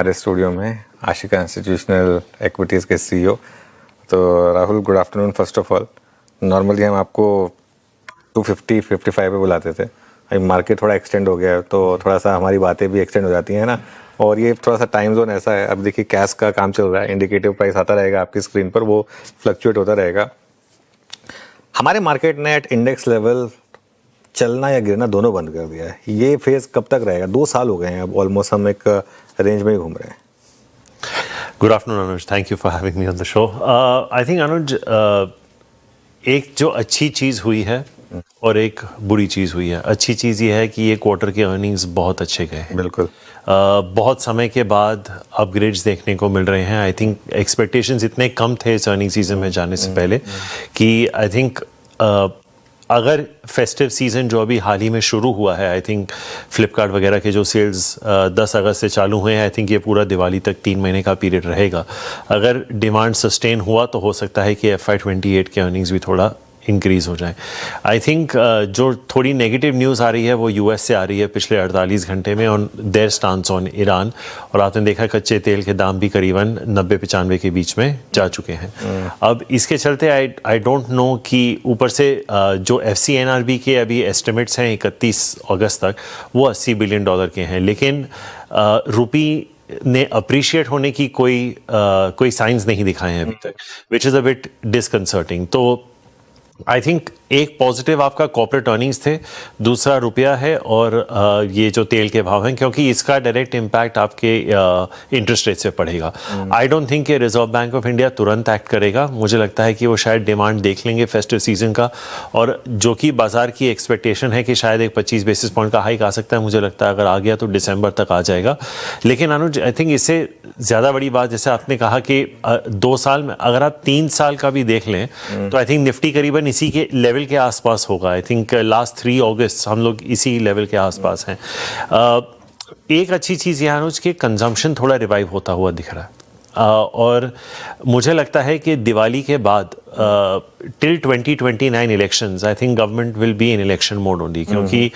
हमारे स्टूडियो में Ashika institutional equities के सीईओ। तो Rahul, good afternoon first of all. Normally हम आपको 250-55 पे बुलाते थे, अभी मार्केट थोड़ा एक्सटेंड हो गया है तो थोड़ा सा हमारी बातें भी एक्सटेंड हो जाती हैं ना। और ये थोड़ा सा टाइम जोन ऐसा है, अब देखिए कैश का काम चल रहा है, इंडिकेटिव प्राइस आता रहेगा आपकी स्क्रीन पर, वो फ्लक्चुएट होता रहेगा। हमारे मार्केट ने एट इंडेक्स लेवल चलना या गिरना दोनों बंद कर दिया है। ये फेज कब तक रहेगा? 2 साल हो गए हैं अब ऑलमोस्ट, हम एक रेंज में ही घूम रहे हैं। Good afternoon Anuj, thank you for having me on the show. I think Anuj, एक जो अच्छी चीज़ हुई है और एक बुरी चीज़ हुई है। अच्छी चीज़ ये है कि ये क्वार्टर के अर्निंग्स बहुत अच्छे गए हैं। बिल्कुल। बहुत समय के बाद अपग्रेड्स देखने को मिल रहे हैं। आई थिंक एक्सपेक्टेशंस इतने कम थे इस अर्निंग सीजन में जाने से पहले कि आई थिंक अगर फेस्टिव सीज़न जो अभी हाल ही में शुरू हुआ है, आई थिंक फ्लिपकार्ट वगैरह के जो सेल्स 10 अगस्त से चालू हुए हैं, आई थिंक ये पूरा दिवाली तक 3 महीने का पीरियड रहेगा। अगर डिमांड सस्टेन हुआ तो हो सकता है कि FY28 के अर्निंग्स भी थोड़ा इंक्रीज़ हो जाए। आई थिंक जो थोड़ी नेगेटिव न्यूज़ आ रही है वो US से आ रही है पिछले 48 घंटे में on their stance on Iran. और आपने देखा कच्चे तेल के दाम भी करीबन 90-95 के बीच में जा चुके हैं। अब इसके चलते आई डोंट नो कि ऊपर से जो FCNRB के अभी एस्टिमेट्स हैं 31 अगस्त तक, वो $80 बिलियन के हैं, लेकिन रुपी ने अप्रिशिएट होने की कोई साइंस नहीं दिखाए हैं अभी तक, विच इज़ अ बिट डिसकंसर्टिंग। तो आई थिंक एक पॉजिटिव आपका कॉर्पोरेट अर्निंग्स थे, दूसरा रुपया है और ये जो तेल के भाव हैं, क्योंकि इसका डायरेक्ट इम्पैक्ट आपके इंटरेस्ट रेट से पड़ेगा। आई डोंट थिंक कि रिजर्व बैंक ऑफ इंडिया तुरंत एक्ट करेगा। मुझे लगता है कि वो शायद डिमांड देख लेंगे फेस्टिव सीजन का, और जो कि बाजार की एक्सपेक्टेशन है कि शायद एक 25 बेसिस पॉइंट का हाइक आ सकता है। मुझे लगता है अगर आ गया तो दिसंबर तक आ जाएगा। लेकिन अनुज, आई थिंक इससे ज़्यादा बड़ी बात, जैसे आपने कहा कि 2 साल में, अगर आप 3 साल का भी देख लें तो आई थिंक निफ्टी करीबन इसी के लेवल के आसपास होगा। आई थिंक लास्ट 3 अगस्त हम लोग इसी लेवल के आसपास हैं। एक अच्छी चीज़ यह अनुज कि कंजम्पशन थोड़ा रिवाइव होता हुआ दिख रहा है। और मुझे लगता है कि दिवाली के बाद till 2029 elections, I think government will be in election mode only, क्योंकि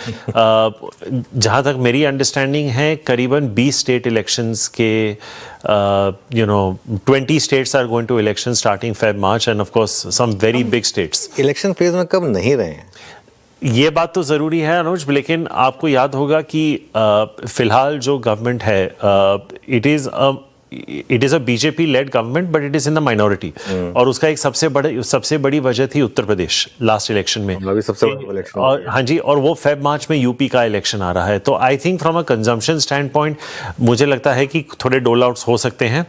जहाँ तक मेरी अंडरस्टैंडिंग है करीबन 20 स्टेट इलेक्शंस के 20 states are going to election starting Feb-March, and of course some very big states election phase में कब नहीं रहे हैं, ये बात तो ज़रूरी है अनुज। लेकिन आपको याद होगा कि फिलहाल जो गवर्नमेंट है, it is a BJP lead government, but it is in the minority. और उसका एक सबसे बड़ी वजह थी उत्तर प्रदेश लास्ट इलेक्शन में, अभी सबसे बड़ा इलेक्शन। और हाँ जी, और वो Feb-March में UP का इलेक्शन आ रहा है। तो I think from a consumption stand point मुझे लगता है कि थोड़े डोल आउट्स हो सकते हैं।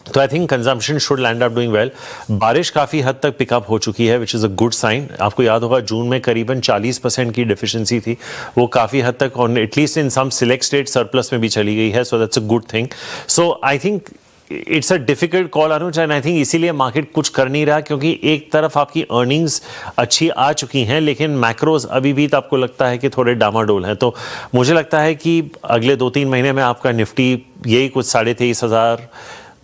तो I think consumption should land up doing well. बारिश काफ़ी हद तक पिकअप हो चुकी है, which is a good sign. आपको याद होगा जून में करीबन 40% की डेफिशिएंसी थी, वो काफ़ी हद तक on at least in some select state surplus में भी चली गई है। So that's a good thing. So I think it's a difficult call Anuj, and I think इसीलिए मार्केट कुछ कर नहीं रहा, क्योंकि एक तरफ आपकी अर्निंग्स अच्छी आ चुकी हैं लेकिन मैक्रोज अभी भी तो आपको लगता है कि थोड़े डामाडोल हैं। तो मुझे लगता है कि अगले 2-3 महीने में आपका निफ्टी यही कुछ 23,500,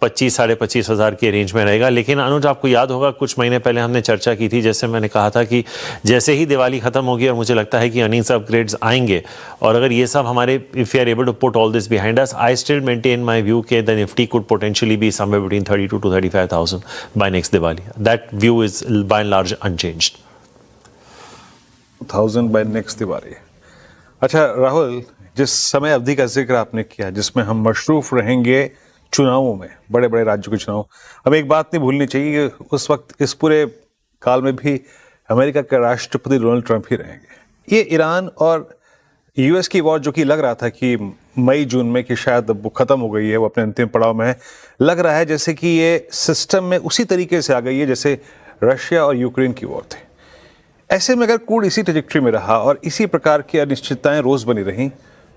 25,000-25,500 के रेंज में रहेगा। लेकिन अनुज, आपको याद होगा कुछ महीने पहले हमने चर्चा की थी, जैसे मैंने कहा था कि जैसे ही दिवाली खत्म होगी और मुझे लगता है कि अर्निंग्स अपग्रेड्स आएंगे, और अगर ये सब हमारे, if you are able to put all this behind us, I still maintain my view के the Nifty could potentially be somewhere between 32,000 to 35,000 by next Diwali. That view is by and large unchanged. 1000 by next Diwali. अच्छा राहुल, जिस समय अवधि का जिक्र आपने किया जिसमें हम मशरूफ रहेंगे चुनावों में, बड़े बड़े राज्यों के चुनाव, हमें एक बात नहीं भूलनी चाहिए कि उस वक्त इस पूरे काल में भी अमेरिका के राष्ट्रपति डोनाल्ड ट्रंप ही रहेंगे। ये ईरान और US की वॉर, जो कि लग रहा था कि मई-जून में कि शायद वो खत्म हो गई है, वो अपने अंतिम पड़ाव में है, लग रहा है जैसे कि ये सिस्टम में उसी तरीके से आ गई है जैसे रशिया और यूक्रेन की वॉर थी। ऐसे में अगर क्रूड इसी ट्रैजेक्टरी में रहा और इसी प्रकार की अनिश्चितताएं रोज बनी रहीं,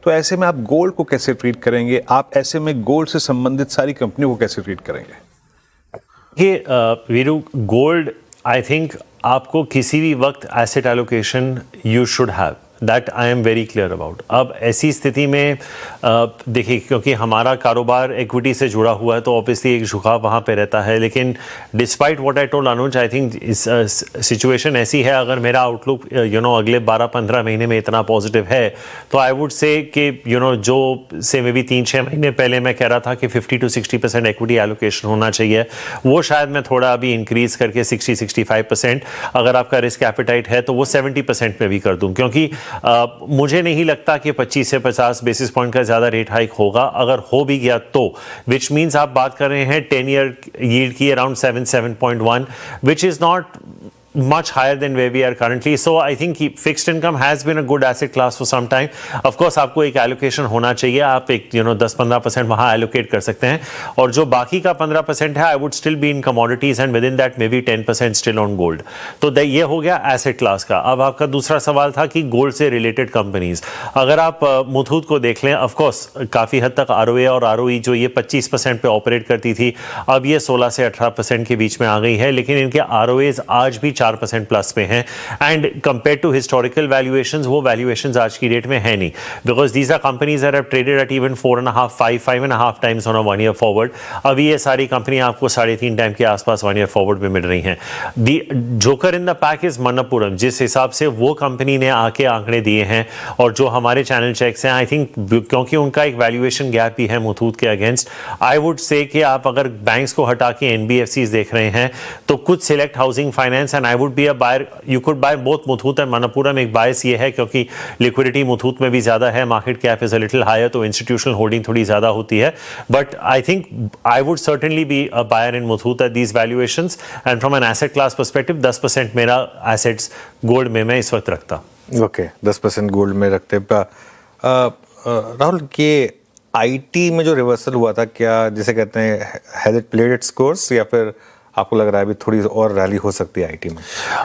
तो ऐसे में आप गोल्ड को कैसे ट्रीट करेंगे? आप ऐसे में गोल्ड से संबंधित सारी कंपनियों को कैसे ट्रीट करेंगे? ये वीरू, गोल्ड आई थिंक आपको किसी भी वक्त asset allocation you should have, that I am very clear about. अब ऐसी स्थिति में देखिए, क्योंकि हमारा कारोबार इक्विटी से जुड़ा हुआ है तो ऑब्वियसली एक झुकाव वहाँ पे रहता है, लेकिन despite what I told Anuj, I think इस सिचुएशन ऐसी है, अगर मेरा आउटलुक अगले 12-15 महीने में इतना पॉजिटिव है तो आई वुड से कि जो से मे बी 3-6 महीने पहले मैं कह रहा था कि 50 to 60% इक्विटी एलोकेशन होना चाहिए, वो शायद मैं थोड़ा अभी इंक्रीज करके 60-65%, अगर आपका रिस्क एपेटाइट है तो वो 70% में भी कर दूं, क्योंकि मुझे नहीं लगता कि 25 से 50 बेसिस पॉइंट का ज़्यादा रेट हाइक होगा। अगर हो भी गया तो विच मीन्स आप बात कर रहे हैं 10 ईयर यील्ड की around 7.1, which is not much higher than where we are currently. So I think fixed income has been a good asset class for some time. Of course आपको एक allocation होना चाहिए, आप एक 10-15% वहाँ allocate कर सकते हैं, और जो बाकी का 15% है I would still be in commodities and within that maybe 10% still on gold. तो ये हो गया asset class का। अब आपका दूसरा सवाल था कि gold से related companies, अगर आप मुथूट को देख लें, of course काफ़ी हद तक ROA और ROE जो ये 25% पे ऑपरेट करती थी, अब ये 16 से 18% के बीच में आ गई है, लेकिन इनके ROAs आज भी 4% प्लस पे हैं, and compare to historical valuations वो वैल्यूएशंस आज की डेट में है नहीं, because these are companies that have traded at even 4.5-5.5 times on a 1 year forward. अभी ये सारी कंपनी आपको 3.5 टाइम के आसपास 1 ईयर फॉरवर्ड में मिल रही हैं। The joker in the pack is Manappuram, जिस हिसाब से वो कंपनी ने आके आंकड़े दिए हैं और जो हमारे चैनल चेक्स हैं, आई थिंक क्योंकि उनका एक वैल्यूएशन गैप भी है मुथूट के अगेंस्ट, आई वुड से कि आप अगर बैंक्स को हटा के NBFCs देख रहे हैं तो कुछ select housing finance, and I would be a buyer, you could buy both Muthoot and Manappuram. एक बायस ये है क्योंकि लिक्विडिटी मुथूट में भी ज्यादा है, market cap is a little higher, तो इंस्टीट्यूशनल होल्डिंग थोड़ी ज्यादा होती है, but I think I would certainly be a buyer in Muthoot at these valuations, and from an asset class perspective 10% मेरा एसेट्स गोल्ड में मैं इस वक्त रखता। ओके, 10% गोल्ड में रखते। राहुल, ये आईटी में जो रिवर्सल हुआ था, क्या जिसे कहते हैं has it played its course, या फिर आपको लग रहा है अभी थोड़ी और रैली हो सकती है आईटी में?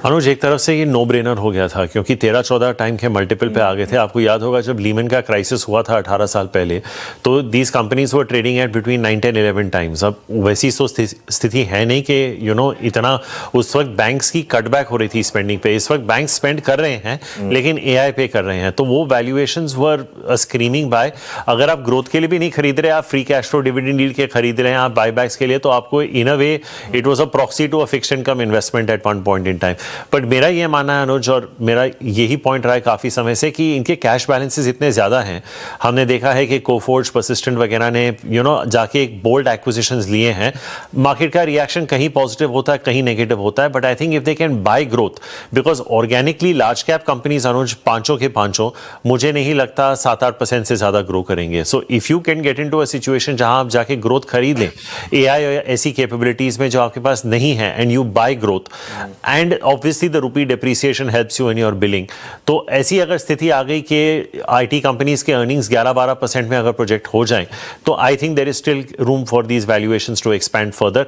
अनुज, एक तरफ से ये नो ब्रेनर हो गया था क्योंकि 13-14 टाइम के मल्टीपल पे आ गए थे। आपको याद होगा जब लीमन का क्राइसिस हुआ था 18 साल पहले, तो these companies were trading at between 9-10-11 times. अब वैसी तो स्थिति है नहीं कि इतना उस वक्त बैंक्स की कटबैक हो रही थी स्पेंडिंग पे। इस वक्त बैंक स्पेंड कर रहे हैं लेकिन एआई पे कर रहे हैं, तो वो वैल्यूएशंस वर स्क्रीमिंग बाय। अगर आप ग्रोथ के लिए भी नहीं खरीद रहे, आप free cash flow dividend yield के खरीद रहे हैं, आप बायबैक्स के लिए, तो आपको in a way it was proxy to a fixed income investment at one point in time. But मेरा ये मानना है अनुज, और मेरा यही पॉइंट रहा है काफी समय से, कि इनके कैश बैलेंसेस इतने ज्यादा हैं। हमने देखा है कि कोफोर्ज, परसिस्टेंट वगैरह ने जाके एक बोल्ड एक्विजिशंस लिए हैं। मार्केट का रिएक्शन कहीं पॉजिटिव होता है, कहीं नेगेटिव होता है, but I think if they can buy growth, because organically large cap companies Anuj पांचों के पांचों मुझे नहीं लगता 7-8% से ज्यादा ग्रो करेंगे। So if you can get into a situation जहां आप जाके ग्रोथ खरीद लें एआई और ऐसी कैपेबिलिटीज में जो आपके पास नहीं है, and you buy growth and obviously the rupee depreciation helps you in your billing, तो ऐसी अगर स्थिति आ गई कि आईटी कंपनीज के अर्निंग्स 11-12% में अगर प्रोजेक्ट हो जाएं, तो I think there is still room for these valuations to expand further.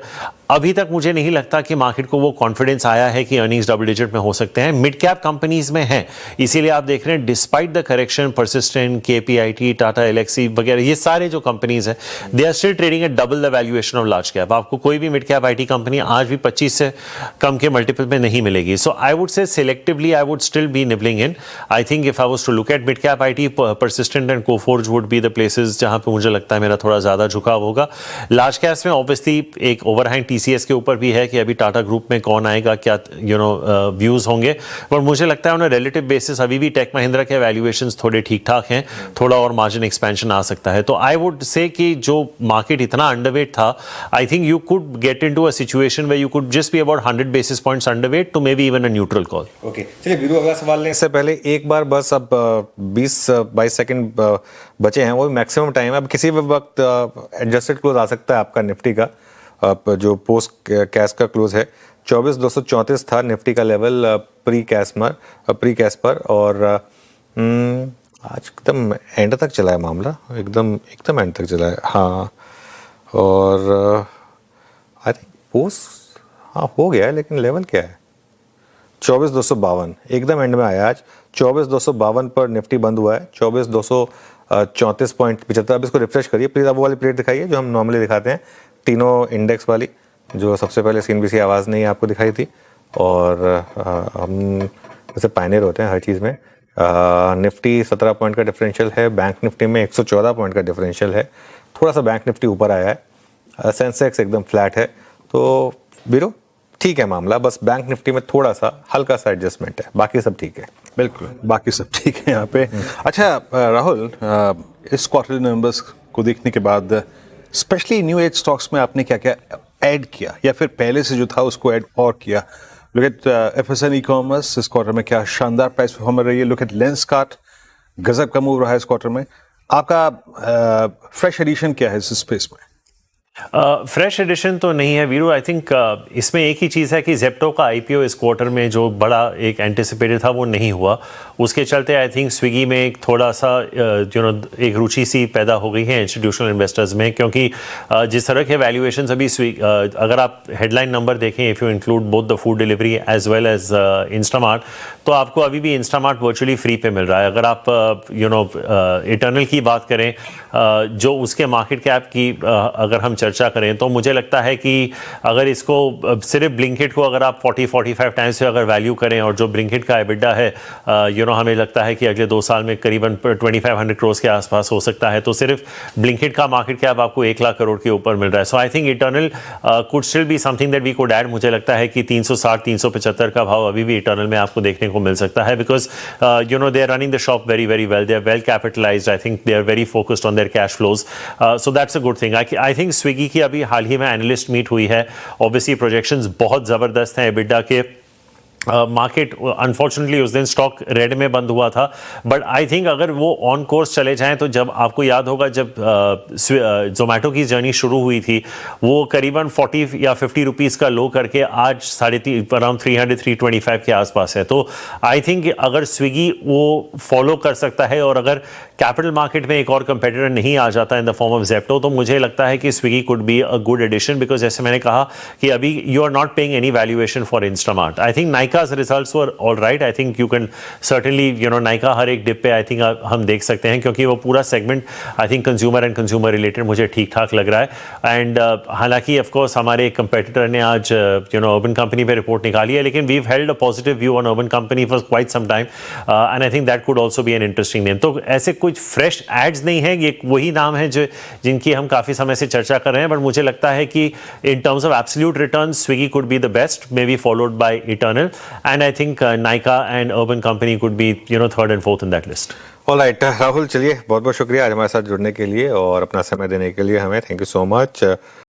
अभी तक मुझे नहीं लगता कि मार्केट को वो कॉन्फिडेंस आया है कि अर्निंग्स डबल डिजिट में हो सकते हैं। मिड कैप कंपनीज में है, इसीलिए आप देख रहे हैं despite the correction, Persistent, KPIT, Tata Elxsi वगैरह, ये सारे जो कंपनीज हैं they are still trading at double the valuation of large cap. आपको कोई भी मिड कैप आईटी कंपनी आज भी 25 से कम के मल्टीपल में नहीं मिलेगी। So I would say selectively I would still be nibbling in. I think if I was to look at mid cap IT, Persistent and Coforge would be the places जहां पे मुझे लगता है मेरा थोड़ा ज्यादा झुकाव होगा। लार्ज कैप्स में ऑब्वियसली एक ओवरहैंग टीसीएस के ऊपर भी है कि अभी टाटा ग्रुप में कौन आएगा, क्या व्यूज होंगे, पर मुझे लगता है ऑन रिलेटिव बेसिस अभी भी टेक महिंद्रा के वैल्यूएशंस थोड़े ठीक ठाक हैं, थोड़ा और मार्जिन एक्सपेंशन आ सकता है। तो आई वुड से कि जो मार्केट इतना अंडरवेट था, I think you could get into a situation where you could just be about 100 basis points underweight to maybe even a neutral call. Okay, चलिए वीरू, अगला सवाल लेने से पहले एक बार बस, अब 20-22 सेकंड बचे हैं, वो मैक्सिमम टाइम है। अब किसी भी वक्त एडजस्टेड क्लोज आ सकता है आपका निफ्टी का, जो पोस्ट कैश का क्लोज है 24,234 था निफ्टी का लेवल प्री कैश पर, और आज एकदम एंड तक चला है मामला, एकदम एंड तक चला है। हाँ, और आई थिंक पोस्ट हो गया है, लेकिन लेवल क्या है 24,252, एकदम एंड में आया आज। 24,252 पर निफ्टी बंद हुआ है, 24,234.75। अब इसको रिफ्रेश करिए प्लीज, अब वो वाली प्लेट दिखाइए जो हम नॉर्मली दिखाते हैं, तीनों इंडेक्स वाली, जो सबसे पहले CNBC आवाज़ नहीं आपको दिखाई थी, और हम जैसे पायनियर होते हैं हर चीज़ में, निफ्टी 17 पॉइंट का डिफरेंशियल है, बैंक निफ्टी में 114 पॉइंट का डिफरेंशियल है, थोड़ा सा बैंक निफ्टी ऊपर आया है, सेंसेक्स एकदम फ्लैट है। तो बीरो ठीक है मामला, बस बैंक निफ्टी में थोड़ा सा हल्का सा एडजस्टमेंट है, बाकी सब ठीक है। बिल्कुल, बाकी सब ठीक है यहाँ पे। अच्छा राहुल, इस क्वार्टरली नंबर्स को देखने के बाद स्पेशली न्यू एज स्टॉक्स में आपने क्या क्या ऐड किया, या फिर पहले से जो था उसको ऐड और किया? लुक एट एफएसएन ई कॉमर्स, इस क्वार्टर में क्या शानदार प्राइस परफॉर्मर रही है। लुक एट लेंसकार्ट, गजब का मूव रहा है इस क्वार्टर में। आपका फ्रेश एडिशन क्या है इस स्पेस में? फ्रेश एडिशन तो नहीं है वीरू। आई थिंक इसमें एक ही चीज़ है कि जेप्टो का आईपीओ इस क्वार्टर में जो बड़ा एक एंटिसिपेटेड था वो नहीं हुआ। उसके चलते आई थिंक स्विगी में एक थोड़ा सा एक रुचि सी पैदा हो गई है इंस्टीट्यूशनल इन्वेस्टर्स में, क्योंकि जिस तरह के वैल्यूएशंस अभी अगर आप हेडलाइन नंबर देखें, if you include both the food delivery as well as Instamart, तो आपको अभी भी इंस्टामार्ट वर्चुअली फ्री पे मिल रहा है। अगर आप इटर्नल की बात करें, जो उसके मार्केट कैप की अगर हम चर्चा करें, तो मुझे लगता है कि अगर इसको सिर्फ ब्लिंकिट को अगर आप 40-45 टाइम्स से अगर वैल्यू करें, और जो ब्लिंकिट का एबिटा है हमें लगता है कि अगले 2 साल में करीबन 2500 करोड़ के आसपास हो सकता है, तो सिर्फ ब्लिंकिट का मार्केट कैप आपको 1 लाख करोड़ के ऊपर मिल रहा है। So I think Eternal could still be something that we could add. मुझे लगता है कि 360-375 का भाव अभी भी इटर्नल में आपको देखने को मिल सकता है, because they are running the shop very very well, they are well capitalised, I think they are very focused on their cash flows, so that's a good thing. I think Swiggy की अभी हाल ही में एनालिस्ट मीट हुई है, obviously projections बहुत ज़बरदस्त हैं EBITDA के। Market unfortunately उस दिन स्टॉक रेड में बंद हुआ था, बट आई थिंक अगर वो ऑन कोर्स चले जाएं, तो जब आपको याद होगा जब जोमेटो की जर्नी शुरू हुई थी, वो करीबन 40 या 50 रुपीज़ का लो करके आज अराउंड 300-325 के आसपास है। तो आई थिंक अगर स्विगी वो फॉलो कर सकता है, और अगर कैपिटल मार्केट में एक और कंपेटिटर नहीं आ जाता in the form of Zepto, तो मुझे लगता है कि Swiggy could be a good addition, because जैसे मैंने कहा कि अभी you are not paying any valuation for Instamart. I think Nykaa's results were all right. I think you can certainly Nykaa हर एक डिप पे आई थिंक हम देख सकते हैं, क्योंकि वो पूरा segment I think consumer and consumer related मुझे ठीक ठाक लग रहा है। एंड हालांकि ऑफ कोर्स हमारे कंपेटिटर ने आज अर्बन कंपनी पे रिपोर्ट निकाली है, लेकिन we have held a positive view on Urban Company for quite some time, and I think that could also be an interesting name. तो ऐसे कुछ फ्रेश एड्स नहीं है, ये वही नाम है जो जिनकी हम काफ़ी समय से चर्चा कर रहे हैं, बट मुझे लगता है कि in terms of absolute return Swiggy could be the best, may be followed by eternal, and I think Nykaa and Urban Company could be third and fourth in that list. Alright Rahul, चलिए बहुत बहुत शुक्रिया आज हमारे साथ जुड़ने के लिए और अपना समय देने के लिए हमें। Thank you so much.